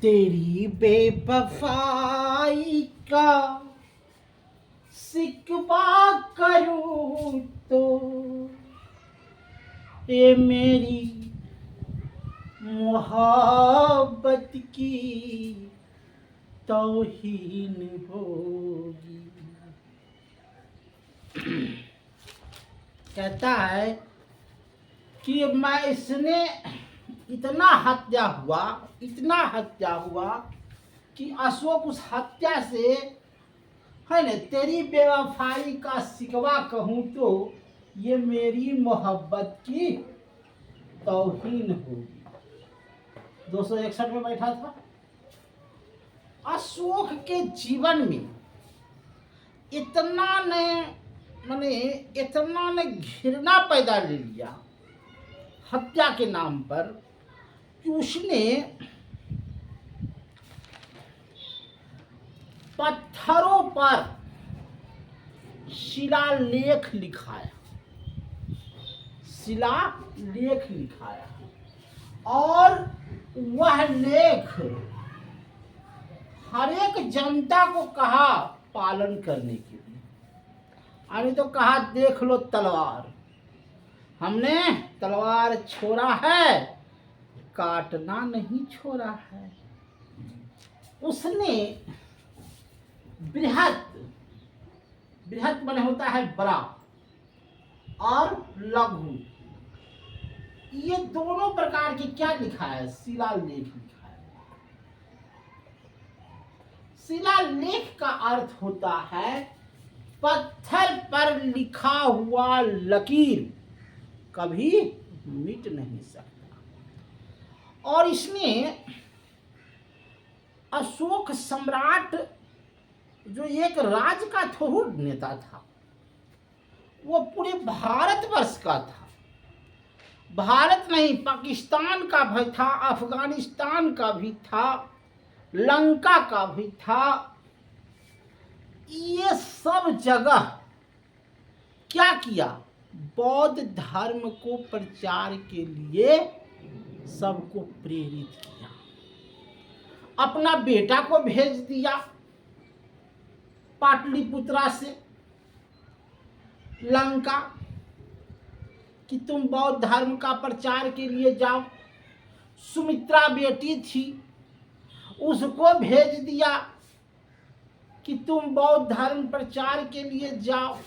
तेरी बेवफाई का सिकवा करूं तो ये मेरी मोहब्बत की तौहीन होगी। कहता है कि मैं इसने इतना हत्या हुआ कि अशोक उस हत्या से है न तेरी बेवफाई का शिकवा कहूँ तो ये मेरी मोहब्बत की तौहीन होगी। 261 में बैठा था। अशोक के जीवन में इतना ने घृणा पैदा ले लिया हत्या के नाम पर कि उसने पत्थरों पर शिलालेख लिखाया और वह लेख हर एक जनता को कहा पालन करने के लिए। यानी तो कहा देख लो तलवार, हमने तलवार छोड़ा है, काटना नहीं छोड़ा है। उसने बृहत माने होता है बड़ा और लघु, ये दोनों प्रकार की क्या लिखा है? शिलालेख लिखा है। शिलालेख का अर्थ होता है पत्थर पर लिखा हुआ लकीर कभी मिट नहीं सकता। और इसमें अशोक सम्राट जो एक राज्य का थोड़ा नेता था, वो पूरे भारतवर्ष का था। भारत नहीं, पाकिस्तान का भी था, अफगानिस्तान का भी था, लंका का भी था। ये सब जगह क्या किया? बौद्ध धर्म को प्रचार के लिए सबको प्रेरित किया। अपना बेटा को भेज दिया पाटलिपुत्रा से लंका कि तुम बौद्ध धर्म का प्रचार के लिए जाओ। सुमित्रा बेटी थी, उसको भेज दिया कि तुम बौद्ध धर्म प्रचार के लिए जाओ।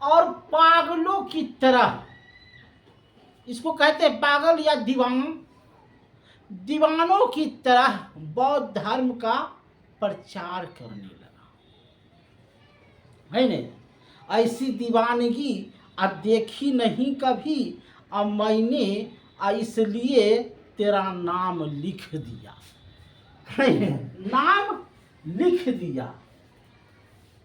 और पागलों की तरह, इसको कहते हैं पागल या दीवानों की तरह बौद्ध धर्म का प्रचार करने लगा, है नहीं? ऐसी दीवानगी अब देखी नहीं कभी। अब मैंने इसलिए तेरा नाम लिख दिया, नाम लिख दिया।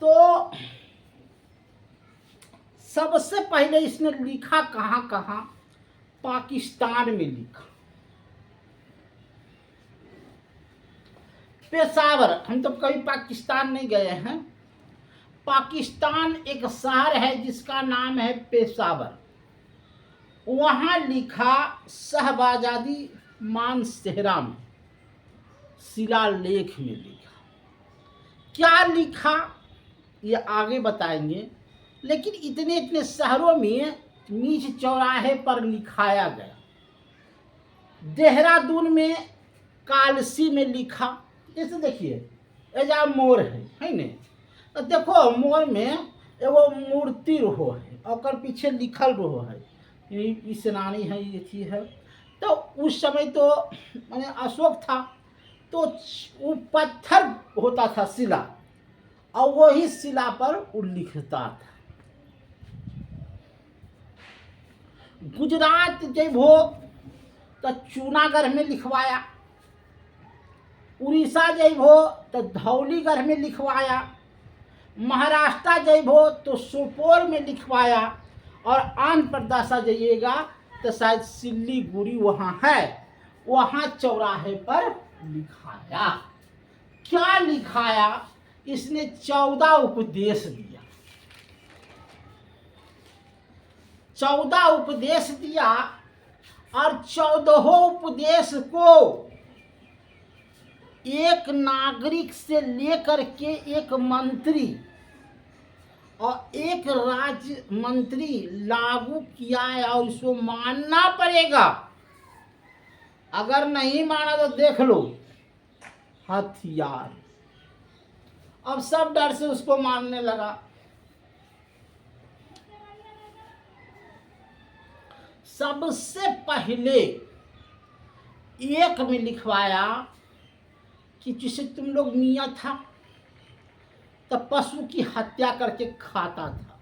तो सबसे पहले इसने लिखा कहाँ? पाकिस्तान में लिखा, पेशावर। हम तो कभी पाकिस्तान नहीं गए हैं। पाकिस्तान एक शहर है जिसका नाम है पेशावर। वहाँ लिखा शहबाजादी मानसेहरा में, शिलालेख में लिखा। क्या लिखा ये आगे बताएंगे, लेकिन इतने शहरों में नीच चौराहे पर लिखाया गया। देहरादून में कालसी में लिखा। जैसे देखिए एजा मोर है नहीं? तो देखो मोर में एगो मूर्ति रहो है और पीछे लिखल रहो है, ये सेनानी है, ये चीज है। तो उस समय तो माने अशोक था, तो वो पत्थर होता था शिला, और वही शिला पर वो लिखता था। गुजरात जब तो चूनागढ़ में लिखवाया, उड़ीसा जब तो धौलीगढ़ में लिखवाया, महाराष्ट्र जब तो सोपोर में लिखवाया, और आंध्र प्रदेश जाइएगा तो शायद सिल्लीगुड़ी वहाँ है, वहाँ चौराहे पर लिखाया। क्या लिखाया? इसने 14 उपदेश दिया। 14 उपदेश दिया, और 14 उपदेश को एक नागरिक से लेकर के एक मंत्री और एक राज्य मंत्री लागू किया है और इसको मानना पड़ेगा। अगर नहीं माना तो देख लो हथियार। अब सब डर से उसको मानने लगा। सबसे पहले एक में लिखवाया कि जिसे तुम लोग मियाँ था तब पशु की हत्या करके खाता था,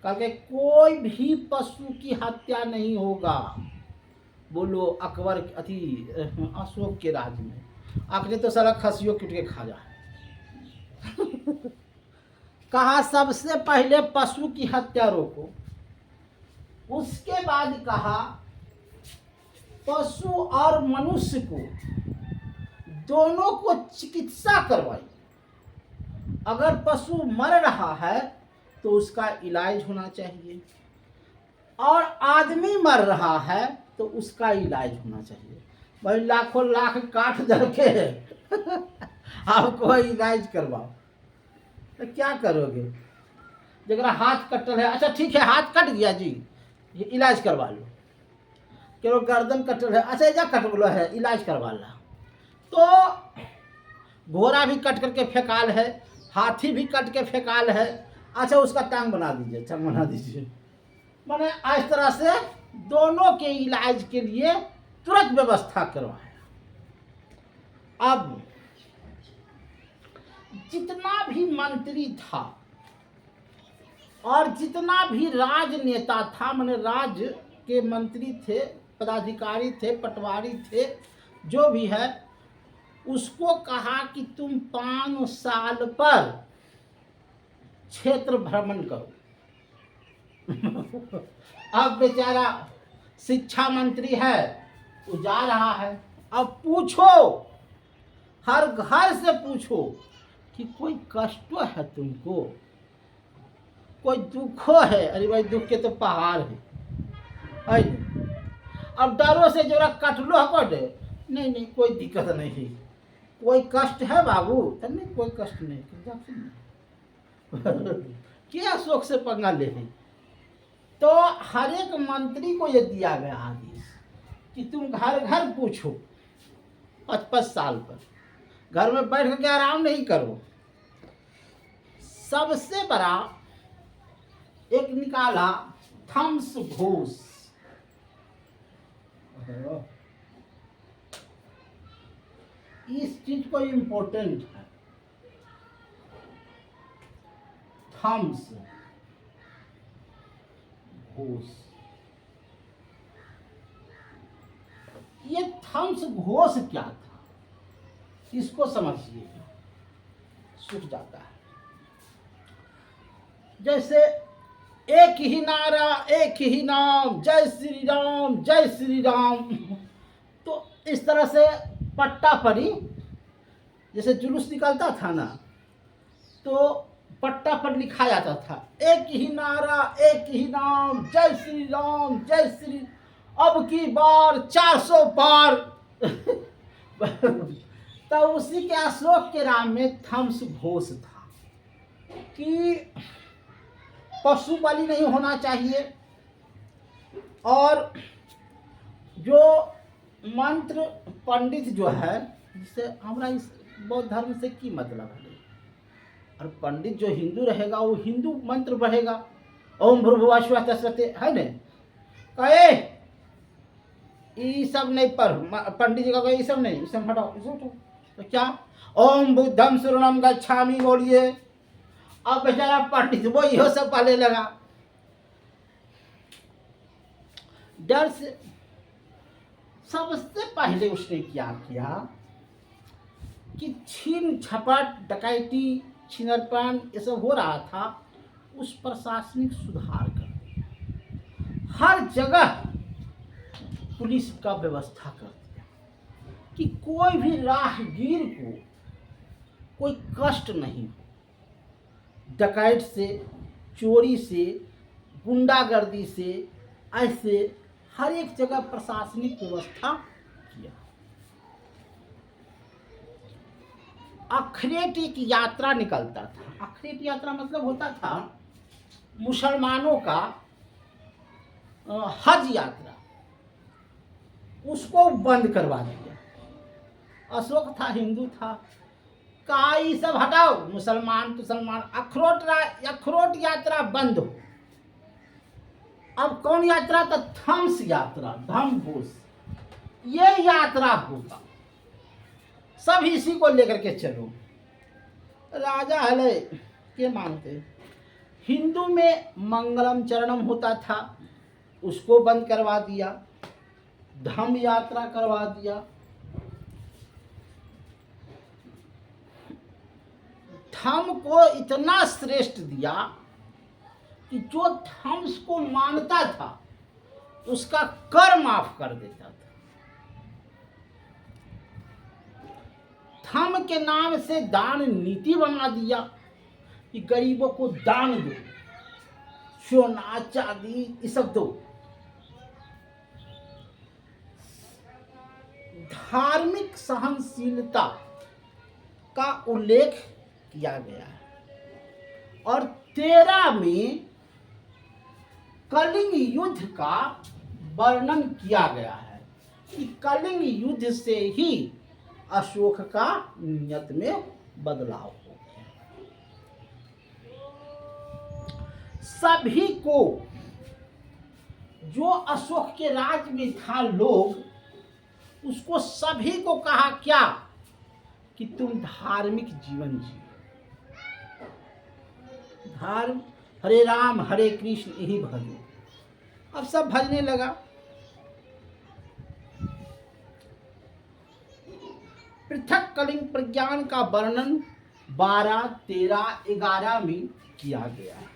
करके कोई भी पशु की हत्या नहीं होगा। बोलो अकबर अति अशोक के राज में आखिर तो सारा खसियों कुट के खा जा कहा सबसे पहले पशु की हत्या रोको। उसके बाद कहा पशु और मनुष्य को दोनों को चिकित्सा करवाई। अगर पशु मर रहा है तो उसका इलाज होना चाहिए और आदमी मर रहा है तो उसका इलाज होना चाहिए। भाई लाखों लाख काट करके आपको इलाज करवाओ तो क्या करोगे? जरा हाथ कटल है, अच्छा ठीक है हाथ कट गया जी, ये इलाज करवा लो। क्यों गर्दन कटल है, अच्छा जा कट गया है, इलाज करवा ला। तो घोड़ा भी कट करके फेंकाल है, हाथी भी कट के फेंकाल है, अच्छा उसका टांग बना दीजिए, टांग बना दीजिए। मैंने इस तरह से दोनों के इलाज के लिए तुरंत व्यवस्था करवाया। अब जितना भी मंत्री था और जितना भी राजनेता था, मैंने राज्य के मंत्री थे, पदाधिकारी थे, पटवारी थे, जो भी है, उसको कहा कि तुम 5 साल पर क्षेत्र भ्रमण करो। अब बेचारा शिक्षा मंत्री है, वो जा रहा है। अब पूछो, हर घर से पूछो कि कोई कष्ट है तुमको, कोई दुखो है? अरे भाई दुख के तो पहाड़ है। अब डरो से जरा कटलो हकट, नहीं नहीं कोई दिक्कत नहीं, कोई कष्ट है बाबू? तब नहीं कोई कष्ट नहीं, क्या शोक से पंगा ले रही? तो हर एक मंत्री को ये दिया गया आदेश कि तुम घर घर पूछो 5-5 साल पर, घर में बैठ करके आराम नहीं करो। सबसे बड़ा एक निकाला थम्स घोष। इस चीज को इम्पोर्टेंट है, थम्स घोष। ये थम्स घोष क्या था इसको समझिएगा, सूझ जाता है। जैसे एक ही नारा एक ही नाम, जय श्री राम जय श्री राम। तो इस तरह से पट्टा पड़ी, जैसे जुलूस निकलता था ना, तो पट्टा पर लिखा जाता था एक ही नारा एक ही नाम, जय श्री राम जय श्री, अब की बार 400 पार। तो उसी के अशोक के राम में थम्स घोष था कि पशु बलि नहीं होना चाहिए, और जो मंत्र पंडित जो है, जिससे हमारा इस बौद्ध धर्म से की मतलब है, और पंडित जो हिंदू रहेगा वो हिंदू मंत्र पढ़ेगा, ओम भूर्भुवः स्वः तत्सवितुर्वरेण्यं, है न? कहे ये सब नहीं पढ़, पंडित जी का कहे ये सब नहीं, ये सब हटाओ, तो क्या ओम बुद्धं शरणं गच्छामि बोलिए। अब बेचारा पंडित वो यो सब पाले लगा, डर से। सबसे पहले उसने क्या किया कि छीन झपट डकैती छिनरपन ये सब हो रहा था, उस प्रशासनिक सुधार कर हर जगह पुलिस का व्यवस्था कर दिया कि कोई भी राहगीर को कोई कष्ट नहीं हो, डकैत से, चोरी से, गुंडागर्दी से, ऐसे हर एक जगह प्रशासनिक व्यवस्था किया। अखरेट एक यात्रा निकलता था। अखरेट यात्रा मतलब होता था मुसलमानों का हज यात्रा, उसको बंद करवा दिया। अशोक था, हिंदू था, कहा ये सब हटाओ, मुसलमान अखरोट यात्रा बंद हो। अब कौन यात्रा? तो थम्स यात्रा, धम्मघोष, ये यात्रा होगा, सब इसी को लेकर के चलो। राजा हले के मानते, हिंदू में मंगलम चरणम होता था, उसको बंद करवा दिया, धम्म यात्रा करवा दिया। धम्म को इतना श्रेष्ठ दिया कि जो धम्म को मानता था उसका कर माफ कर देता था। धम्म के नाम से दान नीति बना दिया कि गरीबों को दान दो, सोना चांदी ये सब दो। धार्मिक सहनशीलता का उल्लेख किया गया है और 13 में कलिंग युद्ध का वर्णन किया गया है कि कलिंग युद्ध से ही अशोक का नियत में बदलाव हो गया। सभी को, जो अशोक के राज में था लोग, उसको सभी को कहा क्या कि तुम धार्मिक जीवन जियो। धर्म हरे राम हरे कृष्ण यही भजो। अब सब भजने लगा। पृथक कलिंग प्रज्ञान का वर्णन 12, 13, 11 में किया गया है।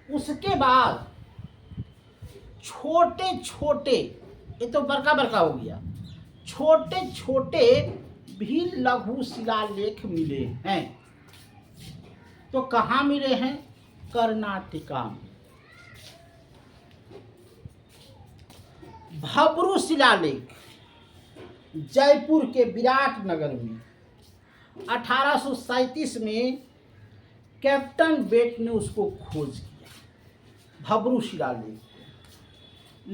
उसके बाद छोटे छोटे, ये तो बड़का बड़का हो गया, छोटे छोटे भी लघु शिलालेख मिले हैं। तो कहाँ मिले हैं? कर्नाटका में। भब्रू शिलालेख जयपुर के विराट नगर में 1837 में कैप्टन बेट ने उसको खोज किया, भब्रू शिलालेख।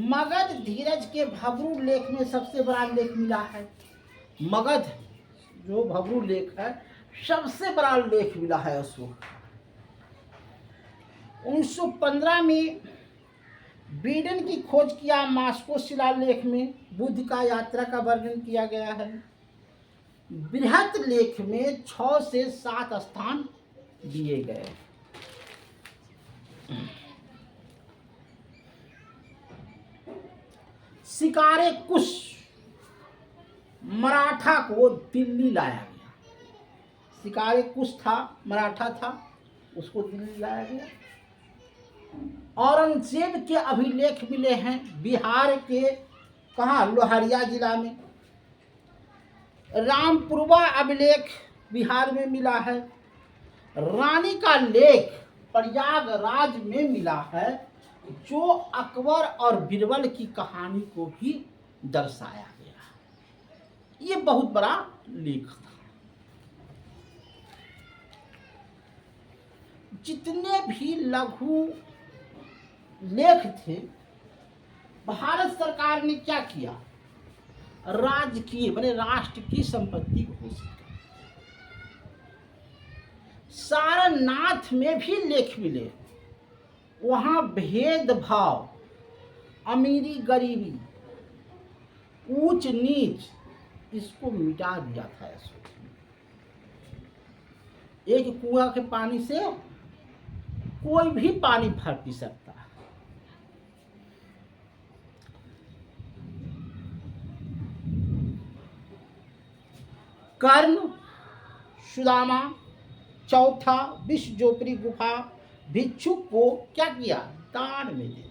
मगध धीरज के भब्रू लेख में सबसे बड़ा लेख मिला है। मगध जो भब्रू लेख है, सबसे बड़ा लेख मिला है अशोक। 1915 में बीडन की खोज किया, मास्को शिलालेख में बुद्ध का यात्रा का वर्णन किया गया है। बृहत लेख में 6 से 7 स्थान दिए गए। शिकारे कुश मराठा को दिल्ली लाया गया। शिकारे कुश था, मराठा था, उसको दिल्ली लाया गया। औरंगजेब के अभिलेख मिले हैं बिहार के, कहाँ? लोहरिया जिला में। रामपुरवा अभिलेख बिहार में मिला है। रानी का लेख प्रयागराज में मिला है, जो अकबर और बीरबल की कहानी को भी दर्शाया गया। ये बहुत बड़ा लेख था। जितने भी लघु लेख थे, भारत सरकार ने क्या किया? राजकीय माने राष्ट्र की संपत्ति घोषित कर। सारनाथ में भी लेख मिले, वहां भेदभाव, अमीरी गरीबी, ऊंच नीच, इसको मिटा दिया था। एक कुआं के पानी से कोई भी पानी भर पी सकता है। कर्ण, सुदामा, चौथा विश्वजोपरी गुफा भिक्षुक को क्या किया? दान में दे।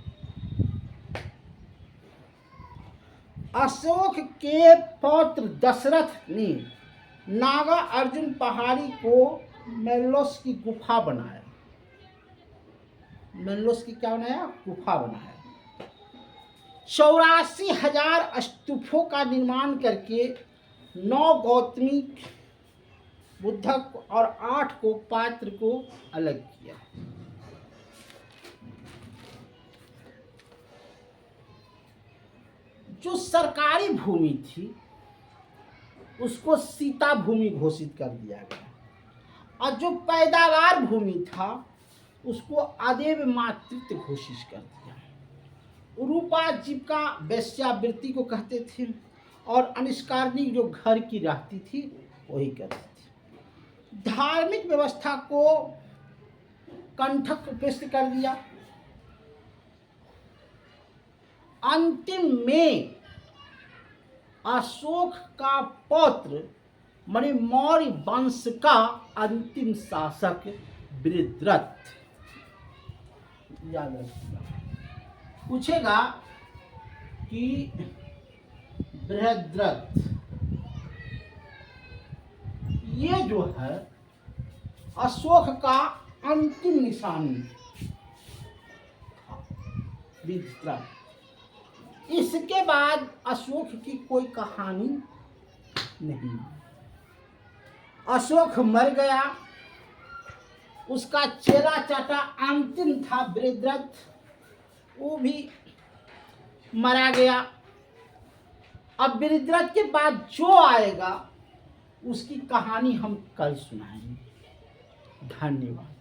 अशोक के पौत्र दशरथ ने नागा अर्जुन पहाड़ी को मेलोस की गुफा बनाया। मेलोस की क्या बनाया? गुफा बनाया। 84,000 स्तूपों का निर्माण करके 9 गौतमी बुद्धक और 8 को पात्र को अलग किया। जो सरकारी भूमि थी उसको सीता भूमि घोषित कर दिया गया और जो पैदावार भूमि था उसको आदेव मातृत्व घोषित कर दिया। रूपा जीविका वेश्यावृत्ति को कहते थे और अनिष्कारणी जो घर की रहती थी वही करती थी। धार्मिक व्यवस्था को कंठक उपस्थित कर दिया। अंतिम में अशोक का पौत्र माने मौर्य वंश का अंतिम शासक बृहद्रथ, याद रखिएगा। पूछेगा कि बृहद्रथ ये जो है अशोक का अंतिम निशानी बृहद्रथ। इसके बाद अशोक की कोई कहानी नहीं। अशोक मर गया, उसका चेला चाटा अंतिम था बृहद्रथ, वो भी मारा गया। अब बृहद्रथ के बाद जो आएगा उसकी कहानी हम कल सुनाएंगे। धन्यवाद।